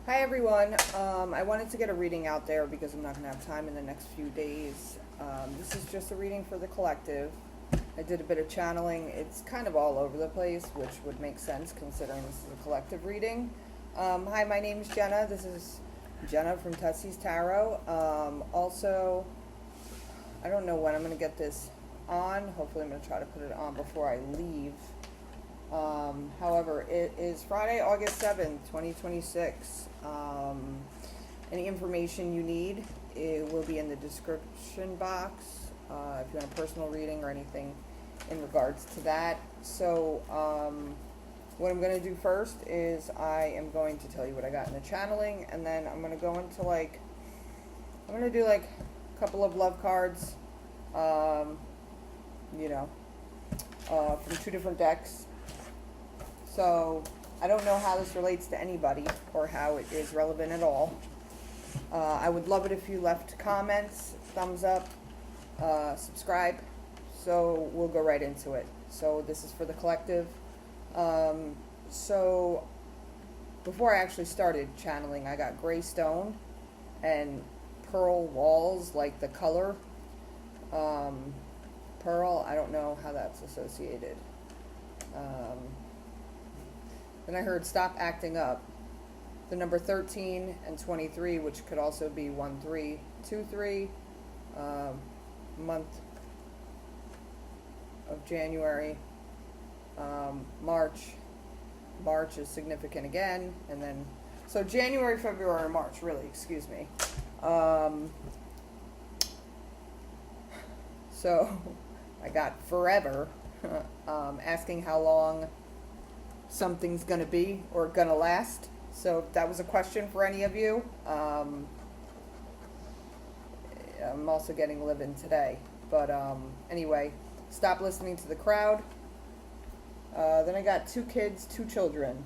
Hi everyone. I wanted to get a reading out there because I'm not going to have time in the next few days. This is just a reading for the collective. I did a bit of channeling. It's kind of all over the place, which would make sense considering this is a collective reading. Hi, my name is Jenna. This is Jenna from Tessie's Tarot. Also, I don't know when I'm going to get this on. Hopefully I'm going to try to put it on before I leave. However, it is Friday, August 7th, 2026. Any information you need, it will be in the description box if you want a personal reading or anything in regards to that. So, what I'm going to do first is I am going to tell you what I got in the channeling, and then I'm going to go into I'm going to do like a couple of love cards, from two different decks. So, I don't know how this relates to anybody or how it is relevant at all. I would love it if you left comments, thumbs up, subscribe. So, we'll go right into it. So, this is for the collective. So, before I actually started channeling, I got gray stone and pearl walls, like the color. Pearl, I don't know how that's associated. Then I heard stop acting up. The number 13 and 23, which could also be 1323, month of January. March is significant again, and then so January, February, March, really, excuse me. So I got forever, asking how long something's going to be or going to last. So if that was a question for any of you, I'm also getting live-in today. But anyway, stop listening to the crowd. Then I got 2 kids, 2 children.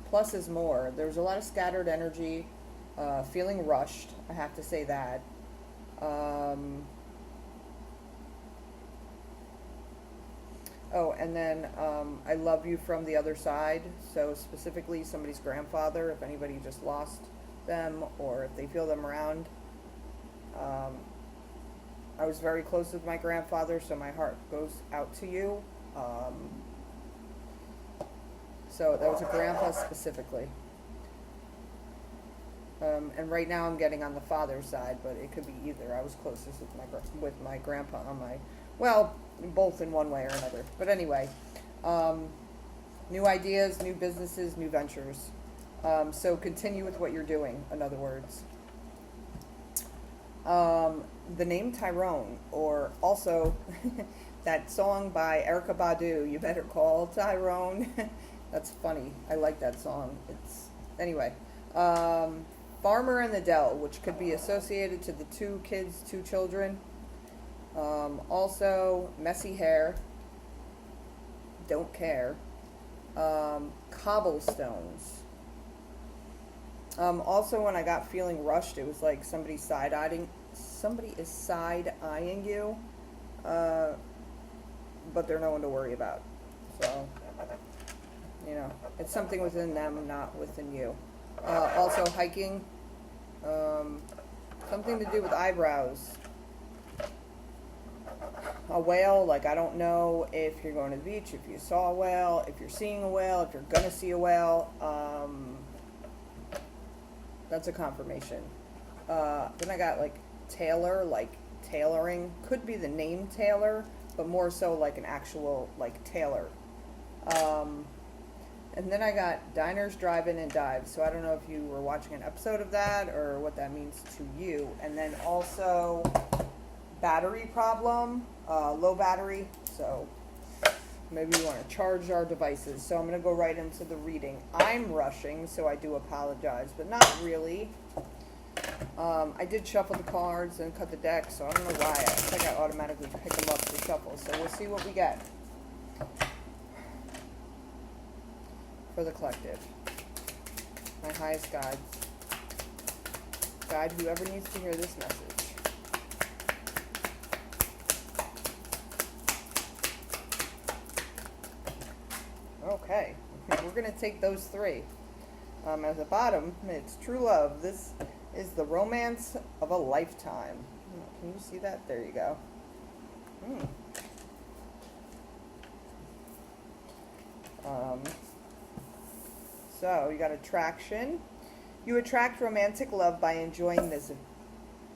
Plus is more. There's a lot of scattered energy, feeling rushed, I have to say that. Oh, and then I love you from the other side. So specifically somebody's grandfather, if anybody just lost them or if they feel them around. I was very close with my grandfather, so my heart goes out to you. So that was a grandpa specifically. And right now I'm getting on the father's side, but it could be either. I was closest with my grandpa on my, well, both in one way or another. But anyway, new ideas, new businesses, new ventures. So continue with what you're doing, in other words. The name Tyrone, or also that song by Erykah Badu, You Better Call Tyrone. That's funny. I like that song. Anyway. Farmer in the Dell, which could be associated to the 2 kids, 2 children. Also, messy hair. Don't care. Cobblestones. Also, when I got feeling rushed, it was like somebody is side-eyeing you, but they're no one to worry about. So, it's something within them, not within you. Also, hiking. Something to do with eyebrows. A whale, I don't know if you're going to the beach, if you saw a whale, if you're seeing a whale, if you're going to see a whale. That's a confirmation. Then I got, tailor, tailoring. Could be the name Taylor, but more so an actual, tailor. And then I got diners, drive-in, and dives. So I don't know if you were watching an episode of that or what that means to you. And then also battery problem, low battery. So maybe you want to charge our devices. So I'm going to go right into the reading. I'm rushing, so I do apologize, but not really. I did shuffle the cards and cut the deck, so I don't know why. I think I automatically pick them up to shuffle. So we'll see what we get for the collective. My highest guides. Guide whoever needs to hear this message. Okay, we're going to take those 3. At the bottom, it's true love. This is the romance of a lifetime. Can you see that? There you go. So you got attraction. You attract romantic love by enjoying this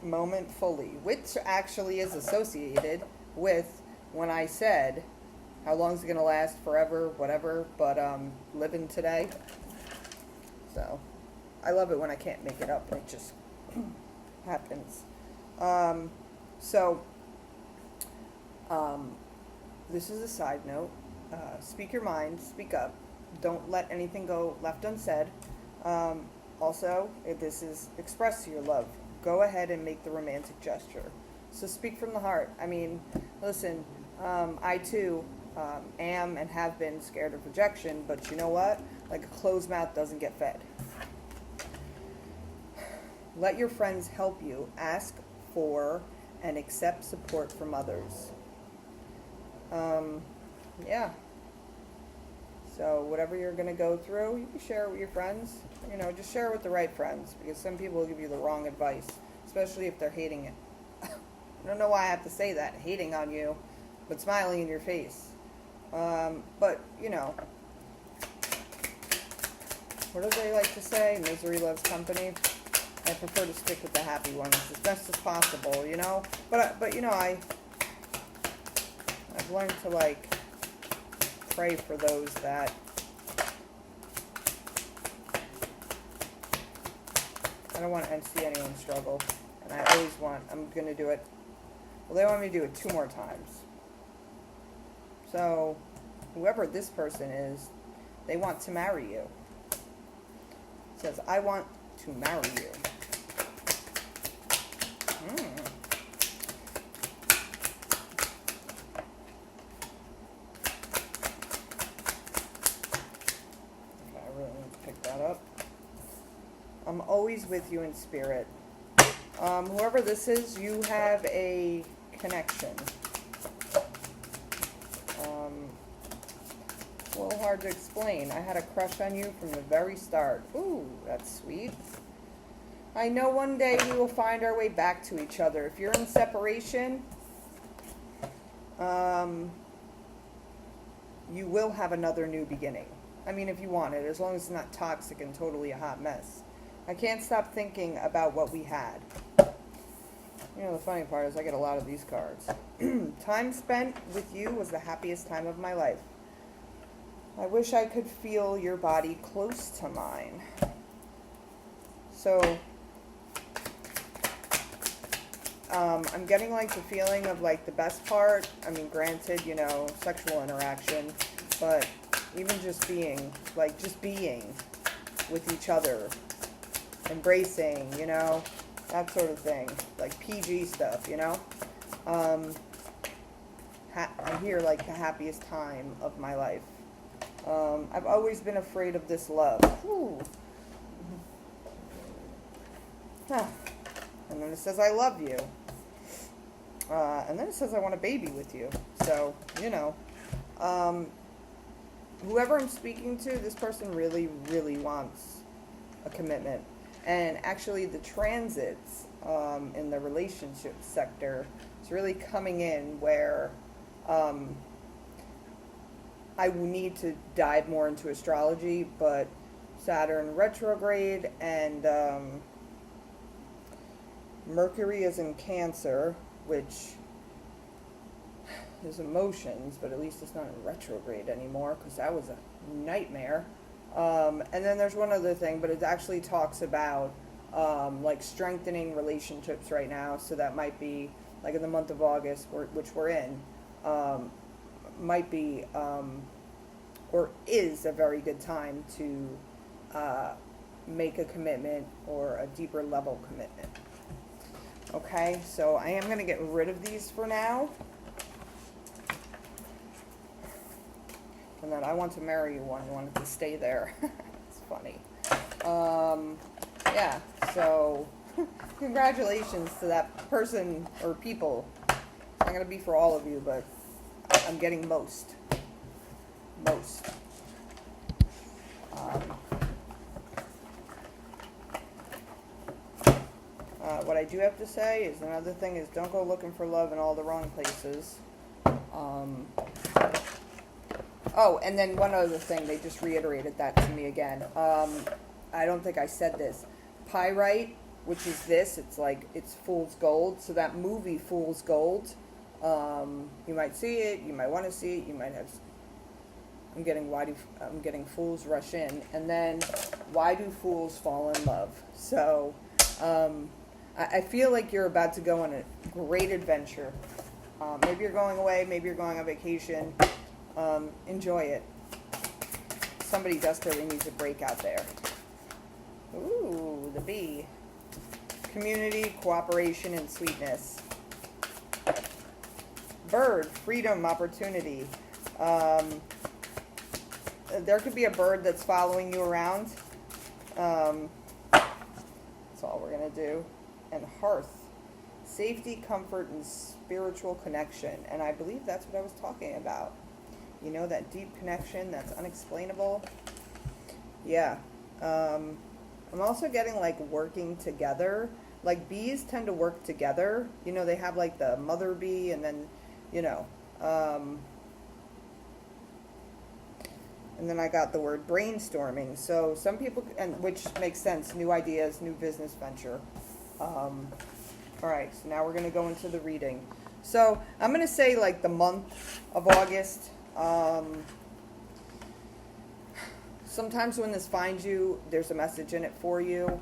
moment fully, which actually is associated with when I said, how long is it going to last? Forever, whatever, but living today. So I love it when I can't make it up and it just happens. This is a side note. Speak your mind, speak up. Don't let anything go left unsaid. Also, if this is express your love, go ahead and make the romantic gesture. So speak from the heart. I mean, listen, I too am and have been scared of rejection, but you know what? Like a closed mouth doesn't get fed. Let your friends help you. Ask for and accept support from others. Yeah. So whatever you're going to go through, you can share it with your friends. You know, just share it with the right friends, because some people will give you the wrong advice, especially if they're hating it. I don't know why I have to say that, hating on you, but smiling in your face. But, you know, what do they like to say? Misery loves company. I prefer to stick with the happy ones as best as possible, you know? But you know, I've learned to, like, pray for those that I don't want to see anyone struggle, and I always I'm going to do it. Well, they want me to do it 2 more times. So whoever this person is, they want to marry you. It says, I want to marry you. I'm always with you in spirit. Whoever this is, you have a connection. It's a little hard to explain. I had a crush on you from the very start. Ooh, that's sweet. I know one day we will find our way back to each other. If you're in separation, you will have another new beginning. I mean, if you want it, as long as it's not toxic and totally a hot mess. I can't stop thinking about what we had. You know, the funny part is I get a lot of these cards. Time spent with you was the happiest time of my life. I wish I could feel your body close to mine. So, I'm getting like the feeling of like the best part. I mean, granted, you know, sexual interaction, but even just being with each other. Embracing, you know, that sort of thing, like PG stuff, you know. I'm here like the happiest time of my life. I've always been afraid of this love. Ooh. And then it says I love you. And then it says I want a baby with you. So, you know, whoever I'm speaking to, this person really, really wants a commitment. And actually the transits in the relationship sector is really coming in where I need to dive more into astrology, but Saturn retrograde and Mercury is in Cancer, which is emotions, but at least it's not in retrograde anymore, because that was a nightmare. And then there's one other thing, but it actually talks about like strengthening relationships right now. So that might be like in the month of August, which we're in, might be or is a very good time to make a commitment or a deeper level commitment. Okay, so I am going to get rid of these for now. And then I want to marry you one. I wanted to stay there. It's funny. Yeah, so congratulations to that person or people. It's not going to be for all of you, but I'm getting most. what I do have to say is another thing is don't go looking for love in all the wrong places. Oh, and then one other thing, they just reiterated that to me again. I don't think I said this. Pyrite, which is this, it's fool's gold. So that movie, Fool's Gold, you might see it, you might want to see it, you might have. I'm getting fools rush in, and then why do fools fall in love? So I feel like you're about to go on a great adventure. Maybe you're going away, maybe you're going on vacation. Enjoy it. Somebody desperately needs a break out there. Ooh, the bee. Community, cooperation, and sweetness. Bird, freedom, opportunity. There could be a bird that's following you around. That's all we're going to do. And hearth, safety, comfort, and spiritual connection. And I believe that's what I was talking about. You know, that deep connection that's unexplainable. Yeah. I'm also getting, like, working together. Like, bees tend to work together. You know, they have, like, the mother bee and then, you know. And then I got the word brainstorming. So some people, and which makes sense, new ideas, new business venture. All right, so now we're going to go into the reading. So I'm going to say, like, the month of August. Sometimes when this finds you, there's a message in it for you.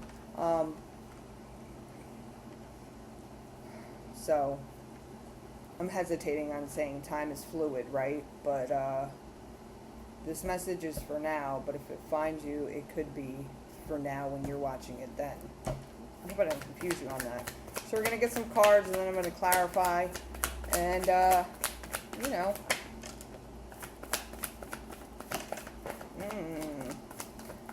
So I'm hesitating on saying time is fluid, right? But this message is for now, but if it finds you, it could be for now when you're watching it then. I hope I don't confuse you on that. So we're going to get some cards, and then I'm going to clarify. And, you know.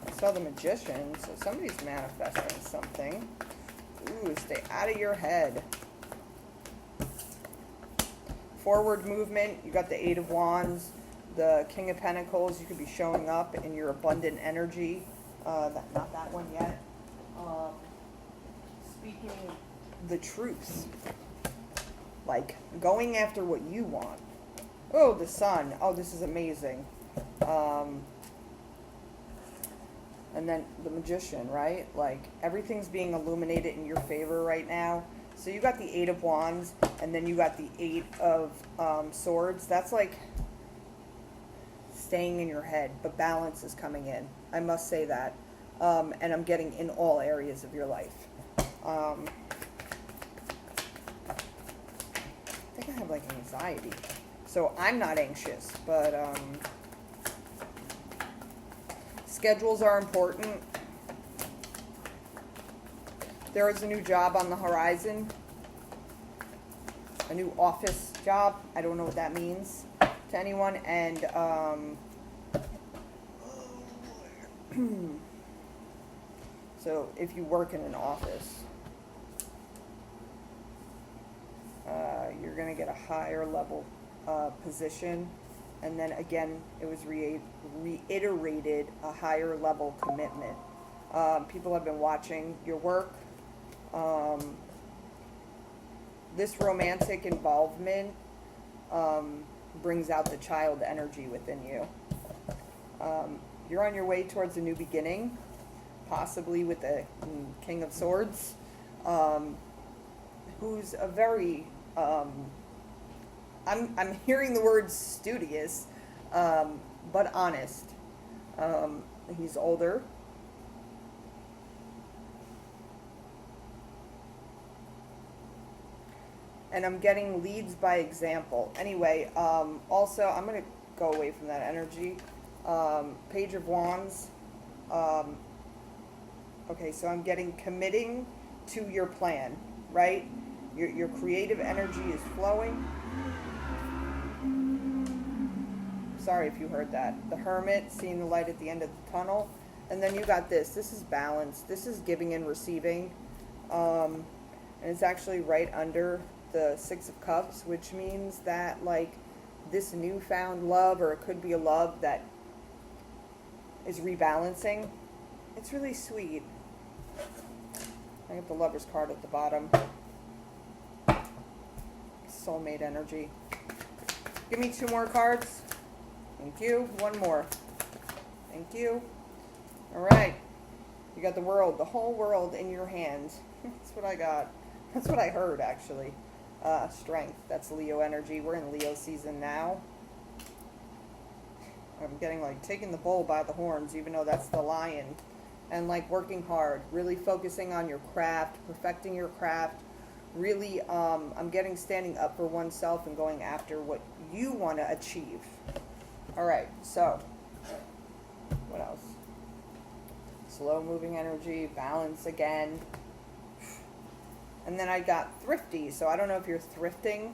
I saw the Magician, so somebody's manifesting something. Ooh, stay out of your head. Forward movement, you got the Eight of Wands, the King of Pentacles. You could be showing up in your abundant energy. Not that one yet. Speaking the truth. Like, going after what you want. Oh, the Sun. Oh, this is amazing. And then the Magician, right? Like, everything's being illuminated in your favor right now. So you got the Eight of Wands, and then you got the Eight of Swords. That's like staying in your head, but balance is coming in. I must say that. And I'm getting in all areas of your life. I think I have, like, anxiety. So I'm not anxious, but schedules are important. There is a new job on the horizon. A new office job. I don't know what that means to anyone. And so if you work in an office, you're going to get a higher level position. And then again, it was reiterated, a higher level commitment. People have been watching your work. This romantic involvement brings out the child energy within you. You're on your way towards a new beginning, possibly with the King of Swords, who's a very, I'm hearing the word studious, but honest. He's older. And I'm getting leads by example. Anyway, also, I'm going to go away from that energy. Page of Wands. Okay, so I'm getting committing to your plan, right? Your creative energy is flowing. Sorry if you heard that. The Hermit, seeing the light at the end of the tunnel. And then you got this. This is balance. This is giving and receiving. And it's actually right under the Six of Cups, which means that, like, this newfound love, or it could be a love that is rebalancing. It's really sweet. I got the Lover's card at the bottom. Soulmate energy. Give me 2 more cards. Thank you. 1 more. Thank you. All right. You got the world, the whole world in your hands. That's what I got. That's what I heard, actually. Strength. That's Leo energy. We're in Leo season now. I'm getting like taking the bull by the horns, even though that's the lion. And like working hard, really focusing on your craft, perfecting your craft. Really, I'm getting standing up for oneself and going after what you want to achieve. All right, so what else? Slow moving energy, balance again. And then I got thrifty, so I don't know if you're thrifting.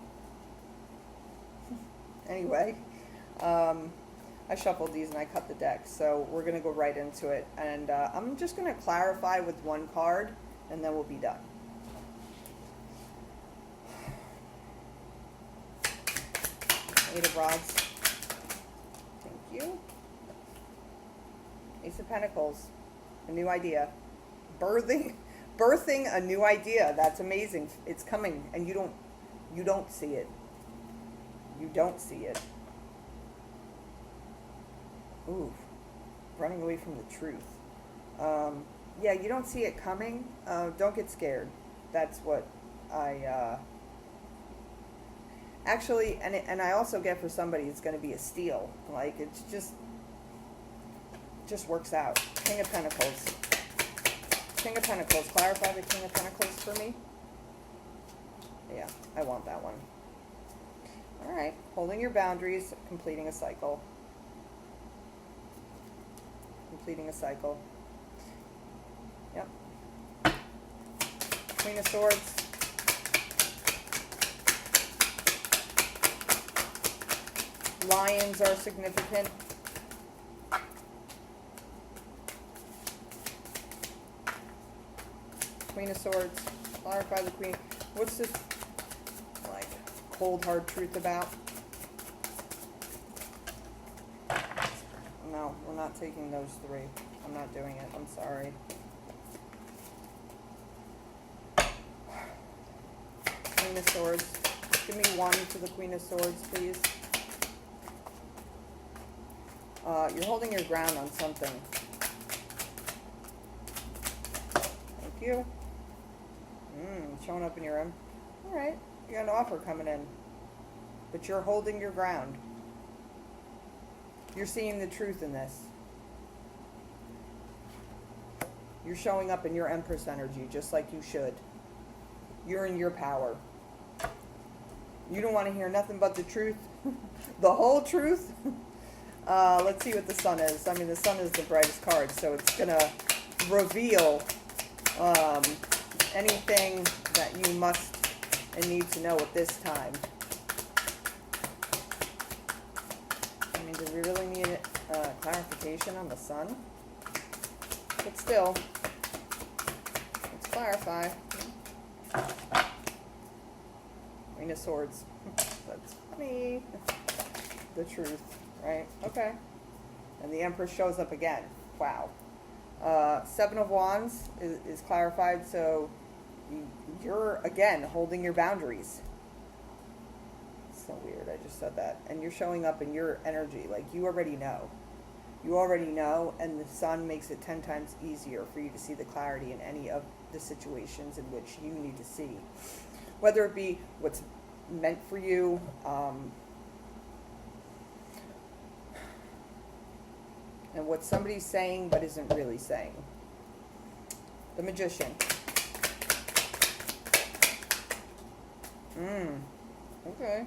Anyway, I shuffled these and I cut the deck, so we're going to go right into it. And I'm just going to clarify with 1 card, and then we'll be done. Eight of Rods. Thank you. Ace of Pentacles. A new idea. Birthing a new idea. That's amazing. It's coming, and you don't see it. You don't see it. Ooh, running away from the truth. Yeah, you don't see it coming. Don't get scared. That's what I actually, and I also get for somebody it's going to be a steal. Like it's just works out. King of Pentacles. King of Pentacles. Clarify the King of Pentacles for me. Yeah, I want that one. All right, holding your boundaries, completing a cycle. Completing a cycle. Yep. Queen of Swords. Lions are significant. Queen of Swords. Clarify the Queen. What's this, like, cold hard truth about? No, we're not taking those 3. I'm not doing it. I'm sorry. Queen of Swords. Give me 1 to the Queen of Swords, please. You're holding your ground on something. Thank you. Showing up in your room. All right. You got an offer coming in. But you're holding your ground. You're seeing the truth in this. You're showing up in your Empress energy, just like you should. You're in your power. You don't want to hear nothing but the truth. The whole truth. Let's see what the Sun is. I mean, the Sun is the brightest card, so it's going to reveal anything that you must and need to know at this time. I mean, do we really need clarification on the Sun? But still, let's clarify. Queen of Swords. That's funny. The truth, right? Okay. And the Empress shows up again. Wow. 7 of Wands is clarified, so you're, again, holding your boundaries. So weird, I just said that. And you're showing up in your energy, like you already know. You already know, and the Sun makes it 10 times easier for you to see the clarity in any of the situations in which you need to see. Whether it be what's meant for you, and what somebody's saying but isn't really saying. The Magician. Okay.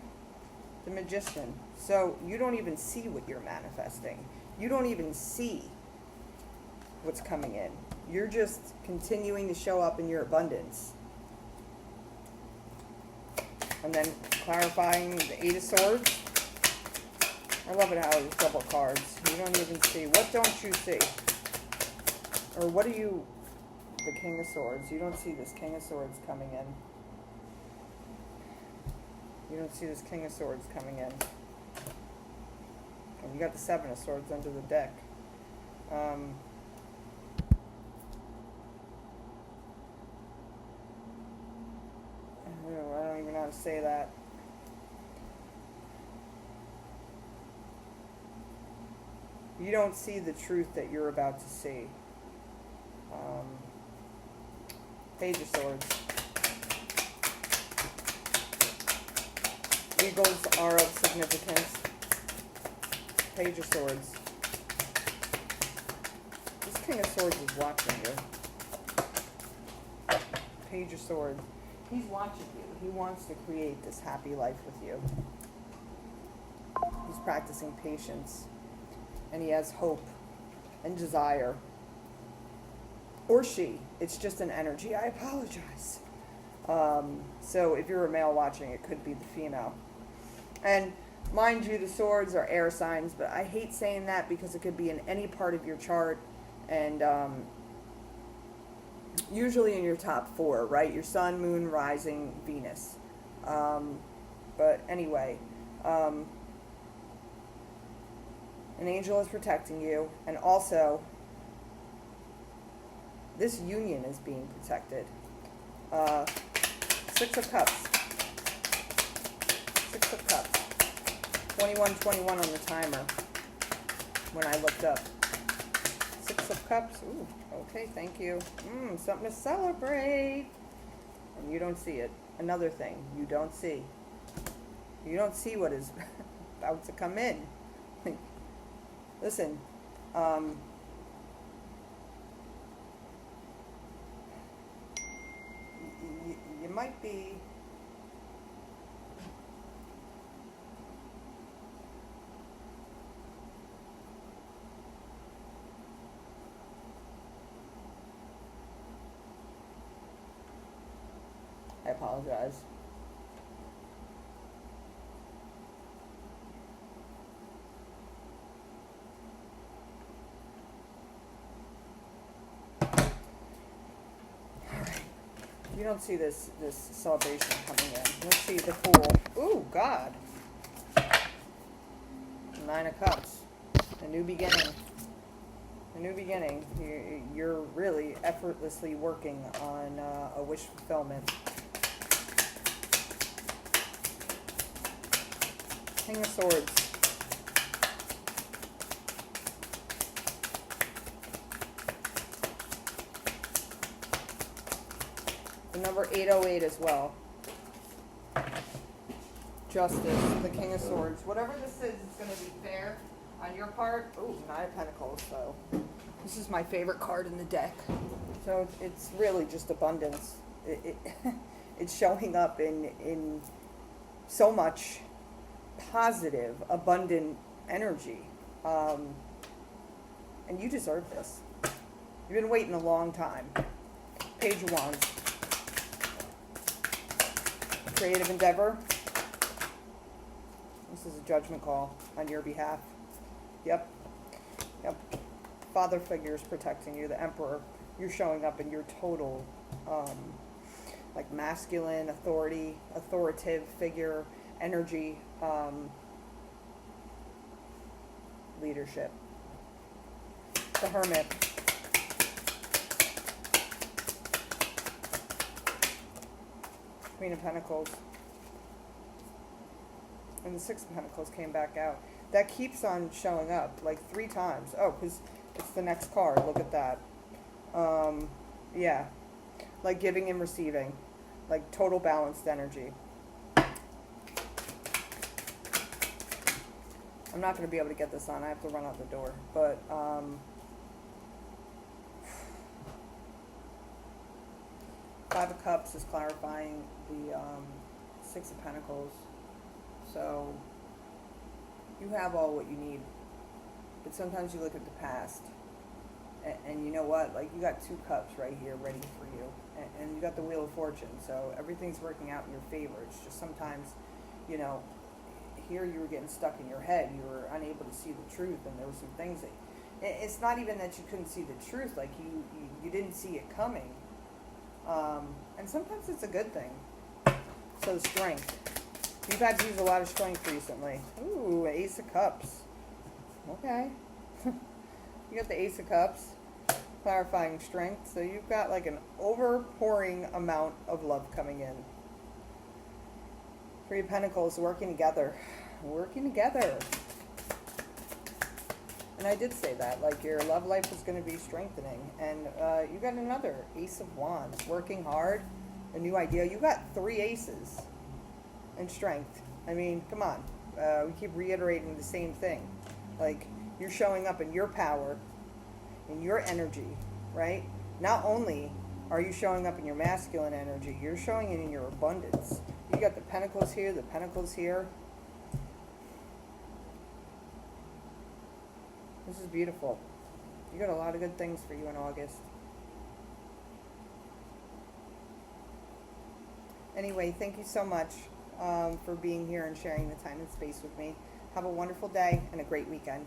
The Magician. So you don't even see what you're manifesting. You don't even see what's coming in. You're just continuing to show up in your abundance. And then clarifying the 8 of Swords. I love it how it's double cards. You don't even see. What don't you see? Or what do you... The King of Swords. You don't see this King of Swords coming in. You don't see this King of Swords coming in. And you got the 7 of Swords under the deck. to say that. You don't see the truth that you're about to see. Page of Swords. Eagles are of significance. Page of Swords. This King of Swords is watching you. Page of Swords. He's watching you. He wants to create this happy life with you. He's practicing patience. And he has hope and desire. Or she. It's just an energy. I apologize. So if you're a male watching, it could be the female. And mind you, the swords are air signs, but I hate saying that because it could be in any part of your chart. And usually in your top 4, right? Your sun, moon, rising, Venus. But anyway, an angel is protecting you. And also, this union is being protected. 6 of Cups. 6 of Cups. 21:21 on the timer when I looked up. 6 of Cups. Ooh, okay, thank you. Something to celebrate. And you don't see it. Another thing you don't see. You don't see what is about to come in. Listen, you might be I apologize. You don't see this celebration coming in. Let's see the Fool. Ooh, God. 9 of Cups. A new beginning. A new beginning. You're really effortlessly working on a wish fulfillment. King of Swords. The number 808 as well. Justice, the King of Swords. Whatever this is, it's going to be fair on your part. Ooh, 9 of Pentacles. So this is my favorite card in the deck. So it's really just abundance. It's showing up in so much positive, abundant energy. And you deserve this. You've been waiting a long time. Page of Wands. Creative endeavor. This is a judgment call on your behalf. Yep. Father figure is protecting you. The Emperor. You're showing up in your total, like masculine authority, authoritative figure, energy, leadership. The Hermit. Queen of Pentacles. And the 6 of Pentacles came back out. That keeps on showing up like 3 times. Oh, because it's the next card. Look at that. Yeah. Like giving and receiving. Like total balanced energy. I'm not going to be able to get this on. I have to run out the door. But, Five of Cups is clarifying the 6 of Pentacles. So you have all what you need. But sometimes you look at the past. And you know what? Like you got 2 cups right here ready for you. And you got the Wheel of Fortune. So everything's working out in your favor. It's just sometimes, you know, here you were getting stuck in your head. You were unable to see the truth. And there were some things that... It's not even that you couldn't see the truth. Like you didn't see it coming. And sometimes it's a good thing. So strength. You've had to use a lot of strength recently. Ooh, Ace of Cups. Okay. You got the Ace of Cups. Clarifying strength. So you've got like an overpouring amount of love coming in. Three of Pentacles, working together. Working together. And I did say that, like, your love life is going to be strengthening. And you got another Ace of Wands, working hard, a new idea. You got 3 aces in strength. I mean, come on. We keep reiterating the same thing. Like, you're showing up in your power, in your energy, right? Not only are you showing up in your masculine energy, you're showing it in your abundance. You got the Pentacles here, the Pentacles here. This is beautiful. You got a lot of good things for you in August. Anyway, thank you so much for being here and sharing the time and space with me. Have a wonderful day and a great weekend.